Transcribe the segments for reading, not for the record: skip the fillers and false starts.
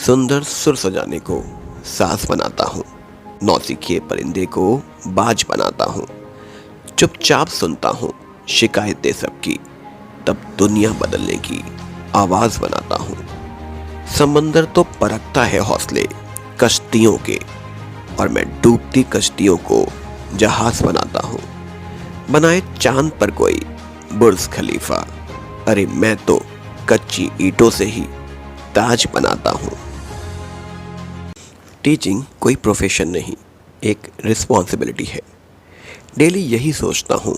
सुंदर सुर सजाने को सास बनाता हूँ, नौसिखिए परिंदे को बाज बनाता हूँ। चुपचाप सुनता हूँ शिकायतें सबकी, तब दुनिया बदलने की आवाज बनाता हूँ। समंदर तो परखता है हौसले कश्तियों के, और मैं डूबती कश्तियों को जहाज बनाता हूँ। बनाए चांद पर कोई बुर्ज खलीफा, अरे मैं तो कच्ची ईंटों से ही ताज बनाता हूँ। टीचिंग कोई प्रोफेशन नहीं, एक रिस्पॉन्सिबिलिटी है। डेली यही सोचता हूँ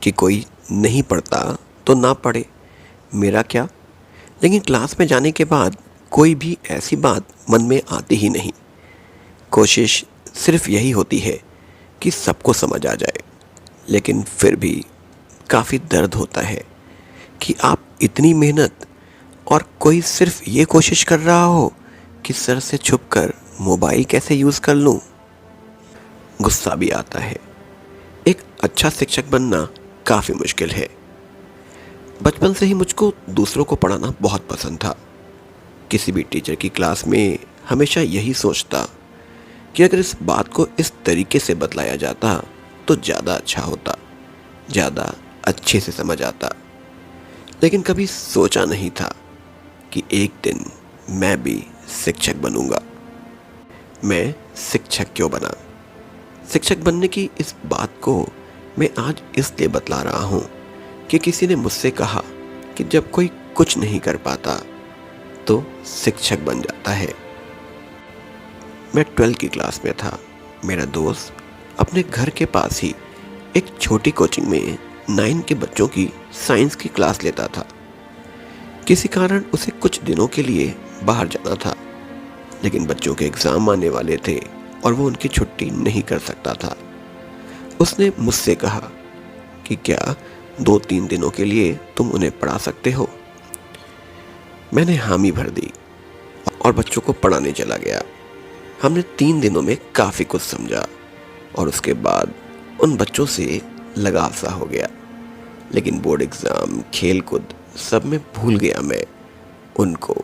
कि कोई नहीं पढ़ता तो ना पढ़े, मेरा क्या। लेकिन क्लास में जाने के बाद कोई भी ऐसी बात मन में आती ही नहीं। कोशिश सिर्फ यही होती है कि सबको समझ आ जाए, लेकिन फिर भी काफ़ी दर्द होता है कि आप इतनी मेहनत और कोई सिर्फ ये कोशिश कर रहा हो कि सर से छुपकर मोबाइल कैसे यूज़ कर लूँ। गुस्सा भी आता है। एक अच्छा शिक्षक बनना काफ़ी मुश्किल है। बचपन से ही मुझको दूसरों को पढ़ाना बहुत पसंद था। किसी भी टीचर की क्लास में हमेशा यही सोचता कि अगर इस बात को इस तरीके से बतलाया जाता तो ज़्यादा अच्छा होता, ज़्यादा अच्छे से समझ आता। लेकिन कभी सोचा नहीं था कि एक दिन मैं भी शिक्षक बनूंगा। मैं शिक्षक क्यों बना? शिक्षक बनने की इस बात को मैं आज इसलिए बतला रहा हूँ कि किसी ने मुझसे कहा कि जब कोई कुछ नहीं कर पाता तो शिक्षक बन जाता है। मैं 12वीं की क्लास में था। मेरा दोस्त अपने घर के पास ही एक छोटी कोचिंग में 9 के बच्चों की साइंस की क्लास लेता था। किसी कारण उसे कुछ दिनों के लिए बाहर जाना था, लेकिन बच्चों के एग्ज़ाम आने वाले थे और वो उनकी छुट्टी नहीं कर सकता था। उसने मुझसे कहा कि क्या 2-3 दिनों के लिए तुम उन्हें पढ़ा सकते हो। मैंने हामी भर दी और बच्चों को पढ़ाने चला गया। हमने 3 दिनों में काफ़ी कुछ समझा और उसके बाद उन बच्चों से लगाव सा हो गया। लेकिन बोर्ड एग्ज़ाम, खेल कूद सब में भूल गया मैं उनको।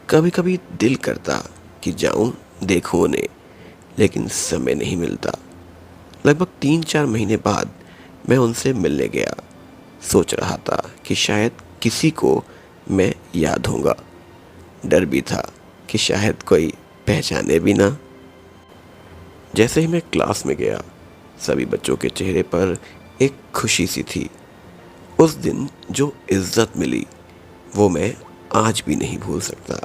कभी कभी दिल करता कि जाऊं देखूं उन्हें, लेकिन समय नहीं मिलता। लगभग 3-4 महीने बाद मैं उनसे मिलने गया। सोच रहा था कि शायद किसी को मैं याद होऊंगा। डर भी था कि शायद कोई पहचाने भी ना। जैसे ही मैं क्लास में गया, सभी बच्चों के चेहरे पर एक खुशी सी थी। उस दिन जो इज्जत मिली वो मैं आज भी नहीं भूल सकता।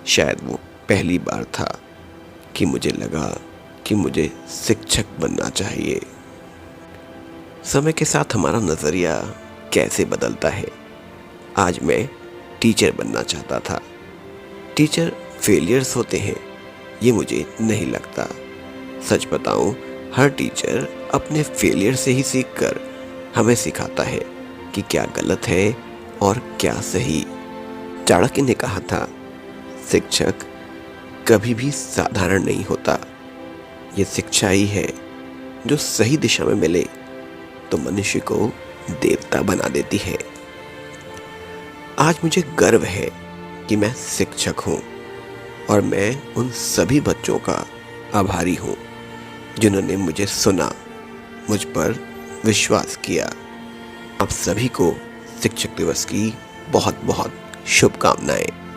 शायद वो पहली बार था कि मुझे लगा कि मुझे शिक्षक बनना चाहिए। समय के साथ हमारा नज़रिया कैसे बदलता है। आज मैं टीचर बनना चाहता था। टीचर फेलियर्स होते हैं ये मुझे नहीं लगता। सच बताऊं, हर टीचर अपने फेलियर से ही सीखकर हमें सिखाता है कि क्या गलत है और क्या सही। चाणक्य ने कहा था, शिक्षक कभी भी साधारण नहीं होता। ये शिक्षा ही है जो सही दिशा में मिले तो मनुष्य को देवता बना देती है। आज मुझे गर्व है कि मैं शिक्षक हूँ और मैं उन सभी बच्चों का आभारी हूँ जिन्होंने मुझे सुना, मुझ पर विश्वास किया। आप सभी को शिक्षक दिवस की बहुत बहुत शुभकामनाएं।